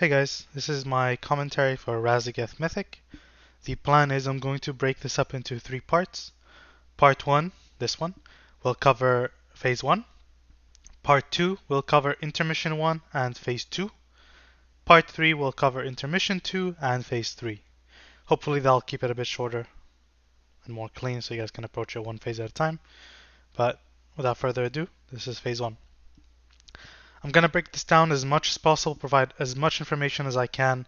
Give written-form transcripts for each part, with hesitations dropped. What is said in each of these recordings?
Hey guys, this is my commentary for Raszageth Mythic. The plan is I'm going to break this up into three parts. Part 1, this one, will cover Phase 1. Part 2 will cover Intermission 1 and Phase 2. Part 3 will cover Intermission 2 and Phase 3. Hopefully they'll keep it a bit shorter and more clean so you guys can approach it one phase at a time. But without further ado, this is Phase 1. I'm going to break this down as much as possible, provide as much information as I can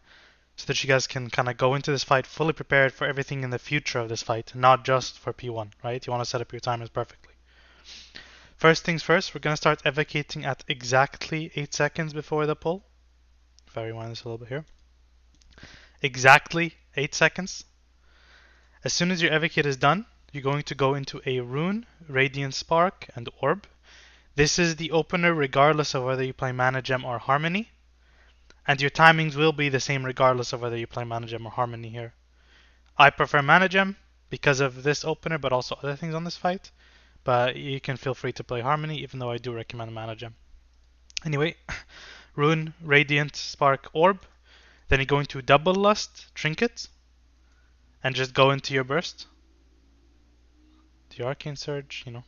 so that you guys can kind of go into this fight fully prepared for everything in the future of this fight, not just for P1, right? You want to set up your timers perfectly. First things first, we're going to start evocating at exactly 8 seconds before the pull. If I rewind this a little bit here. Exactly 8 seconds. As soon as your evocate is done, you're going to go into a Rune, Radiant Spark, and Orb. This is the opener regardless of whether you play Mana Gem or Harmony. And your timings will be the same regardless of whether you play Mana Gem or Harmony here. I prefer Mana Gem because of this opener, but also other things on this fight. But you can feel free to play Harmony, even though I do recommend Mana Gem. Anyway, Rune, Radiant, Spark, Orb. Then you go into Double Lust, Trinket. And just go into your burst. The Arcane Surge, your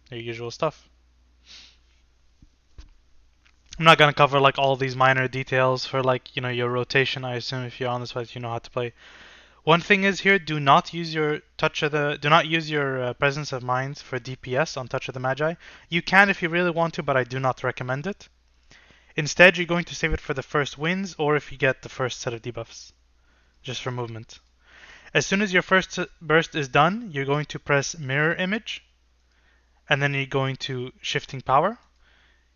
usual stuff. I'm not gonna cover like all these minor details for your rotation. I assume if you're on this fight, you know how to play. One thing is here: do not use your presence of mind for DPS on Touch of the Magi. You can if you really want to, but I do not recommend it. Instead, you're going to save it for the first wins, or if you get the first set of debuffs, just for movement. As soon as your first burst is done, you're going to press Mirror Image, and then you're going to Shifting Power.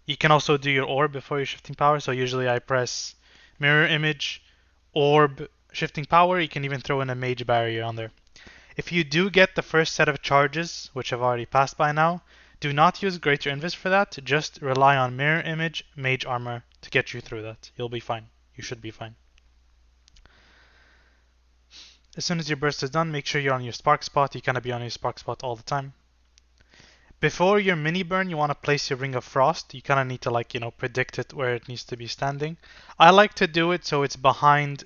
You can also do your orb before your shifting power, so usually I press mirror image, orb, shifting power. You can even throw in a mage barrier on there. If you do get the first set of charges, which I've already passed by now, do not use Greater Invis for that. Just rely on mirror image, mage armor to get you through that. You'll be fine. You should be fine. As soon as your burst is done, make sure you're on your spark spot. You cannot be on your spark spot all the time. Before your mini burn, you want to place your Ring of Frost. You kind of need to predict it where it needs to be standing. I like to do it so it's behind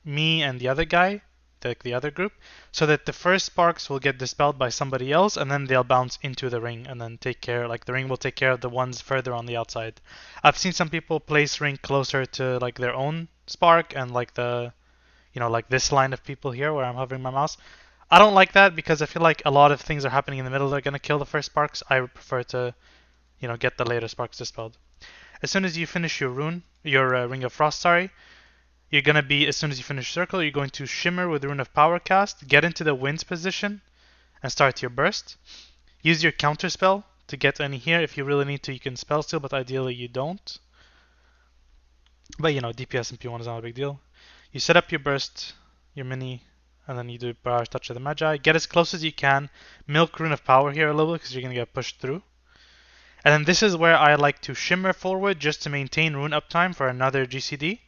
me and the other guy, the other group, so that the first sparks will get dispelled by somebody else and then they'll bounce into the ring and then take care, the ring will take care of the ones further on the outside. I've seen some people place ring closer to their own spark and this line of people here where I'm hovering my mouse. I don't like that because I feel like a lot of things are happening in the middle that are going to kill the first sparks. I prefer to, get the later sparks dispelled. As soon as you finish your Ring of Frost, you're going to be, as soon as you finish Circle, you're going to Shimmer with Rune of Power cast, get into the Winds position, and start your burst. Use your counter spell to get any here. If you really need to, you can spell steal, but ideally you don't. But DPS and P1 is not a big deal. You set up your burst, your mini, and then you do Barrage Touch of the Magi. Get as close as you can. Milk Rune of Power here a little bit because you're going to get pushed through. And then this is where I like to shimmer forward just to maintain rune uptime for another GCD.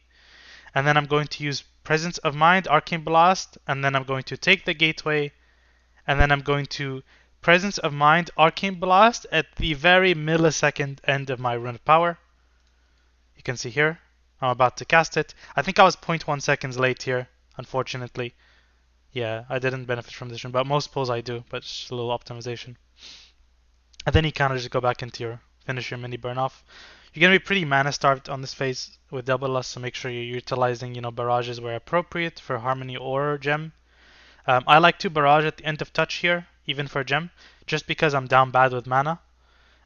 And then I'm going to use Presence of Mind, Arcane Blast, and then I'm going to take the Gateway, and then I'm going to Presence of Mind, Arcane Blast at the very millisecond end of my Rune of Power. You can see here, I'm about to cast it. I think I was 0.1 seconds late here, unfortunately. Yeah, I didn't benefit from this one, but most pulls I do, but just a little optimization. And then you kind of just go back into finish your mini burn off. You're going to be pretty mana starved on this phase with Double Lust, so make sure you're utilizing, barrages where appropriate for Harmony or Gem. I like to barrage at the end of touch here, even for Gem, just because I'm down bad with mana.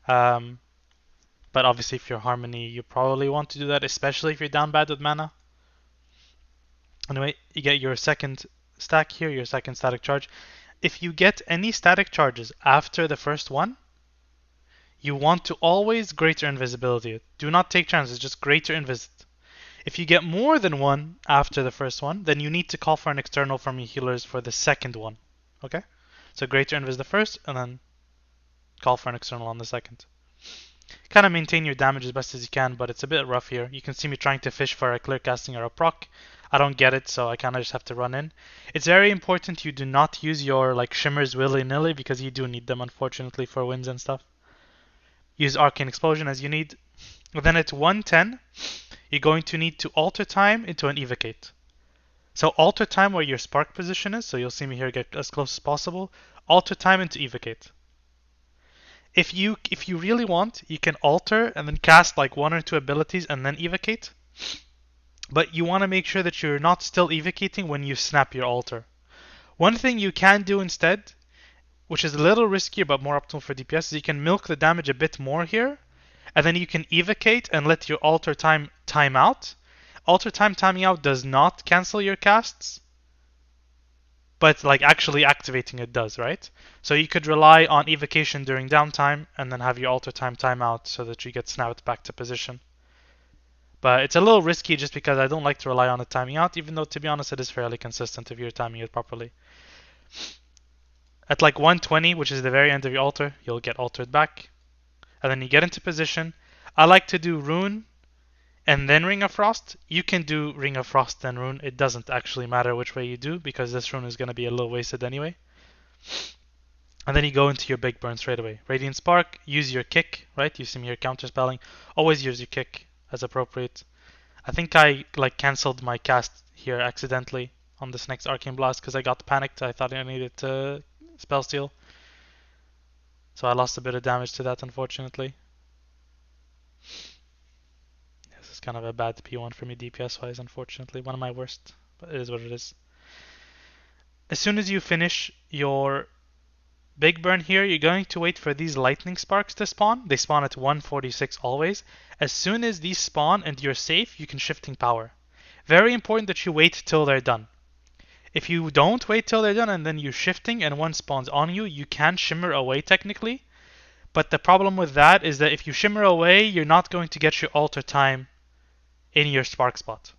But obviously if you're Harmony, you probably want to do that, especially if you're down bad with mana. Anyway, you get your second stack here, your second static charge. If you get any static charges after the first one, you want to always Greater Invisibility it. Do not take chances, just Greater Invis it. If you get more than one after the first one, then you need to call for an external from your healers for the second one. Okay? So Greater Invis the first, and then call for an external on the second. Kind of maintain your damage as best as you can, but it's a bit rough here. You can see me trying to fish for a clear casting or a proc. I don't get it, so I kind of just have to run in. It's very important you do not use your shimmers willy-nilly because you do need them, unfortunately, for wins and stuff. Use Arcane Explosion as you need. And then at 110, you're going to need to alter time into an evocate. So alter time where your spark position is, so you'll see me here get as close as possible. Alter time into evocate. If you really want, you can alter and then cast like 1 or 2 abilities and then evocate. But you want to make sure that you're not still evocating when you snap your alter. One thing you can do instead, which is a little riskier but more optimal for DPS, is you can milk the damage a bit more here, and then you can evocate and let your alter time out. Alter time timing out does not cancel your casts, but like actually activating it does, right? So you could rely on evocation during downtime and then have your alter time out so that you get snapped back to position. But it's a little risky just because I don't like to rely on the timing out, even though to be honest it is fairly consistent if you're timing it properly. At like 120, which is the very end of your alter, you'll get altered back. And then you get into position. I like to do Rune and then Ring of Frost. You can do Ring of Frost then Rune. It doesn't actually matter which way you do because this Rune is going to be a little wasted anyway. And then you go into your big burn straight away. Radiant Spark, use your kick, right? You see me here counterspelling. Always use your kick as appropriate. I think I like cancelled my cast here accidentally on this next Arcane Blast because I got panicked. I thought I needed to spell steal. So I lost a bit of damage to that, unfortunately. This is kind of a bad P1 for me DPS wise, unfortunately. One of my worst, but it is what it is. As soon as you finish your big burn here, you're going to wait for these lightning sparks to spawn. They spawn at 146 always. As soon as these spawn and you're safe, you can shifting power. Very important that you wait till they're done. If you don't wait till they're done and then you're shifting and one spawns on you, you can shimmer away technically. But the problem with that is that if you shimmer away, you're not going to get your alter time in your spark spot.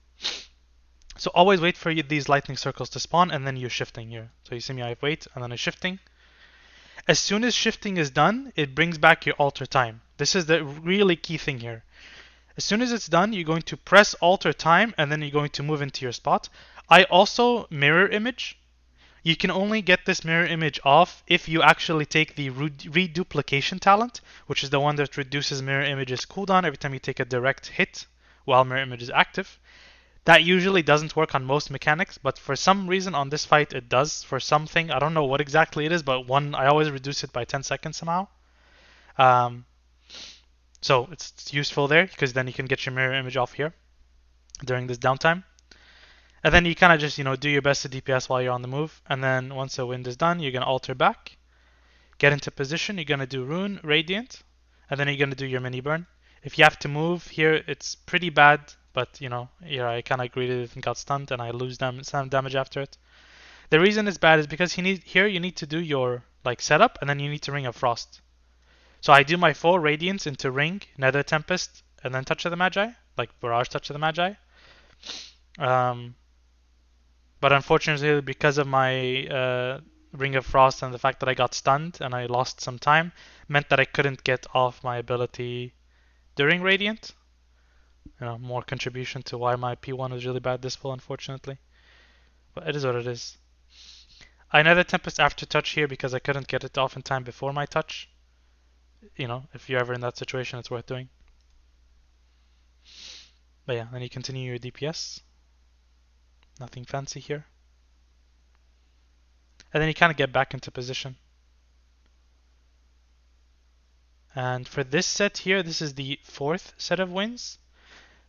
So always wait for these lightning circles to spawn and then you're shifting here. So you see me, I wait and then I'm shifting. As soon as shifting is done, it brings back your alter time. This is the really key thing here. As soon as it's done, you're going to press alter time and then you're going to move into your spot. I also mirror image. You can only get this mirror image off if you actually take the reduplication talent, which is the one that reduces mirror image's cooldown every time you take a direct hit while mirror image is active. That usually doesn't work on most mechanics, but for some reason on this fight it does for something. I don't know what exactly it is, but I always reduce it by 10 seconds somehow. So it's useful there because then you can get your mirror image off here during this downtime. And then you kind of just, do your best to DPS while you're on the move. And then once the wind is done, you're going to alter back. Get into position. You're going to do Rune, Radiant. And then you're going to do your mini burn. If you have to move here, it's pretty bad. But, here I kind of greeted it and got stunned. And I lose some damage after it. The reason it's bad is because you need to do your setup. And then you need to Ring of Frost. So I do my 4 Radiance into Ring, Nether Tempest, and then Touch of the Magi. Like Barrage Touch of the Magi. But unfortunately, because of my Ring of Frost and the fact that I got stunned and I lost some time, meant that I couldn't get off my ability during Radiant. More contribution to why my P1 was really bad this pull, unfortunately. But it is what it is. I Nether Tempest after touch here because I couldn't get it off in time before my touch. If you're ever in that situation, it's worth doing. But yeah, then you continue your DPS. Nothing fancy here. And then you kind of get back into position. And for this set here, this is the 4th set of wins.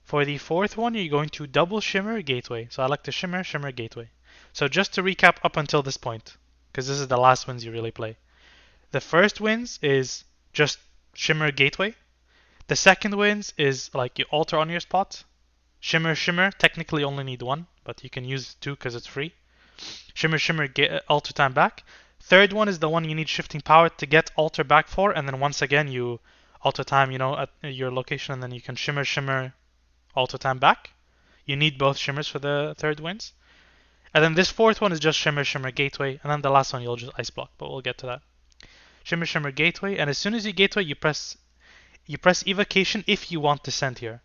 For the 4th one, you're going to double Shimmer, Gateway. So I like to Shimmer, Shimmer, Gateway. So just to recap up until this point, because this is the last wins you really play. The first wins is just Shimmer, Gateway. The second wins is you alter on your spot. Shimmer, Shimmer, technically only need 1, but you can use 2 because it's free. Shimmer, Shimmer, get alter time back. Third one is the one you need shifting power to get alter back for, and then once again you alter time, at your location, and then you can Shimmer, Shimmer, alter time back. You need both Shimmers for the third wins. And then this 4th one is just Shimmer, Shimmer, Gateway, and then the last one you'll just Ice Block, but we'll get to that. Shimmer, Shimmer, Gateway, and as soon as you Gateway, you press Evocation if you want to send here.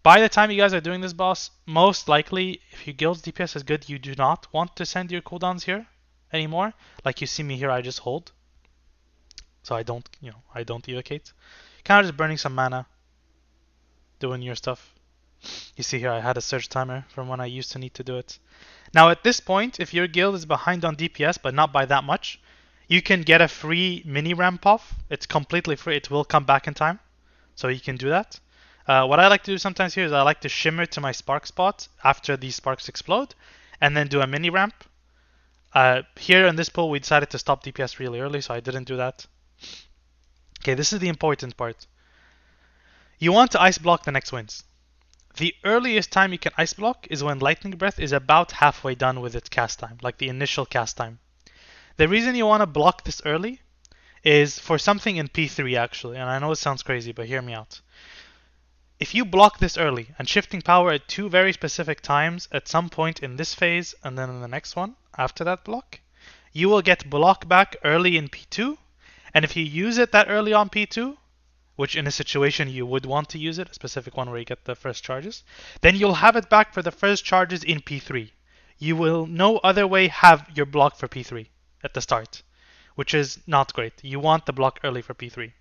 By the time you guys are doing this boss, most likely, if your guild's DPS is good, you do not want to send your cooldowns here anymore. Like you see me here, I just hold. So I don't, I don't evocate. Kind of just burning some mana, doing your stuff. You see here I had a surge timer from when I used to need to do it. Now at this point, if your guild is behind on DPS, but not by that much, you can get a free mini ramp off. It's completely free. It will come back in time. So you can do that. What I like to do sometimes here is I like to shimmer to my spark spot after these sparks explode, and then do a mini ramp. Here in this pool, we decided to stop DPS really early, so I didn't do that. Okay, this is the important part. You want to ice block the next winds. The earliest time you can ice block is when Lightning Breath is about halfway done with its cast time, like the initial cast time. The reason you want to block this early is for something in P3 actually, and I know it sounds crazy, but hear me out. If you block this early and shifting power at two very specific times at some point in this phase and then in the next one after that block, you will get block back early in P2, and if you use it that early on P2, which in a situation you would want to use it, a specific one where you get the first charges, then you'll have it back for the first charges in P3. You will no other way have your block for P3 at the start, which is not great. You want the block early for P3.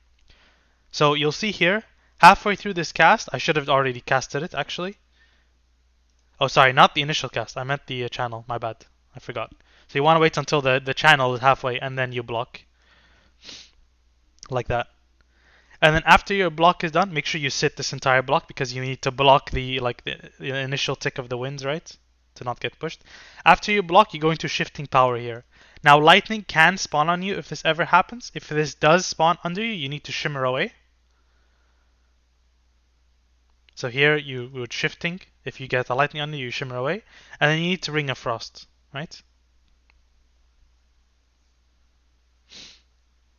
So you'll see here, halfway through this cast, I should have already casted it actually. Oh, sorry, not the initial cast. I meant the channel. My bad. I forgot. So you want to wait until the channel is halfway and then you block. Like that. And then after your block is done, make sure you sit this entire block because you need to block the initial tick of the winds, right? To not get pushed. After you block, you go into shifting power here. Now lightning can spawn on you if this ever happens. If this does spawn under you, you need to shimmer away. So here you would shifting. If you get a lightning under you, you shimmer away. And then you need to ring a frost, right?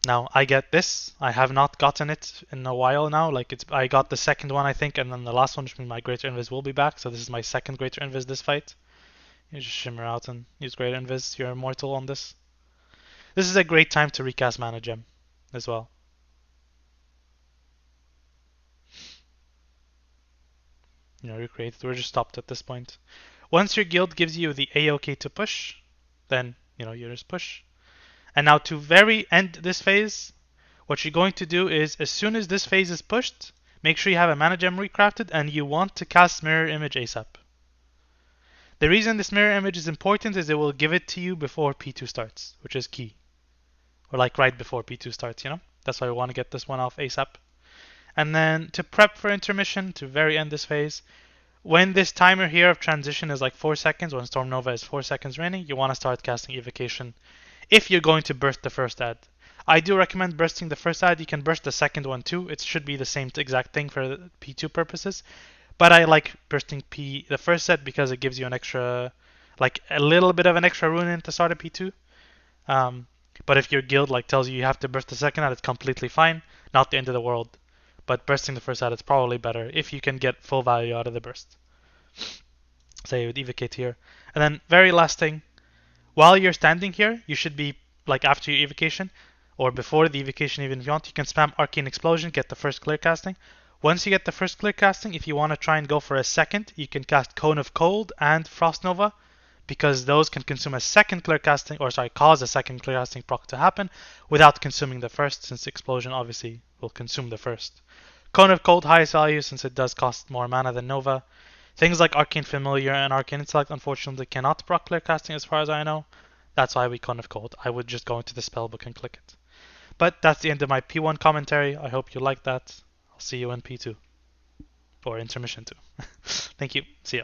Now I get this. I have not gotten it in a while now. I got the second one I think, and then the last one, which means my Greater Invis will be back. So this is my second Greater Invis this fight. You just shimmer out and use Greater Invis. You're immortal on this. This is a great time to recast Mana Gem as well. Recreated. We're just stopped at this point. Once your guild gives you the A-OK to push, then you just push. And now to very end this phase, what you're going to do is, as soon as this phase is pushed, make sure you have a Mana Gem recrafted and you want to cast Mirror Image ASAP. The reason this Mirror Image is important is it will give it to you before P2 starts, which is key. Or like right before P2 starts, That's why we want to get this one off ASAP. And then to prep for intermission, to very end this phase, when this timer here of transition is like 4 seconds, when Storm Nova is 4 seconds remaining, you want to start casting Evocation if you're going to burst the first ad. I do recommend bursting the first ad. You can burst the second one too. It should be the same exact thing for P2 purposes. But I like bursting the first set because it gives you an extra, like a little bit of an extra rune at the start of P2. But if your guild tells you have to burst the second ad, it's completely fine. Not the end of the world. But bursting the first ad is probably better if you can get full value out of the burst. Say with Evocate here. And then very last thing, while you're standing here, you should be after your evocation, or before the evocation even if you want, you can spam Arcane Explosion, get the first clear casting. Once you get the first clear casting, if you want to try and go for a second, you can cast Cone of Cold and Frost Nova, because those can consume a second clear casting, cause a second clear casting proc to happen without consuming the first, since Explosion obviously will consume the first. Cone of Cold, highest value since it does cost more mana than Nova. Things like Arcane Familiar and Arcane Intellect unfortunately cannot proc clear casting as far as I know. That's why we Cone of Cold. I would just go into the spellbook and click it. But that's the end of my P1 commentary. I hope you liked that. I'll see you in P2. Or intermission 2. Thank you. See ya.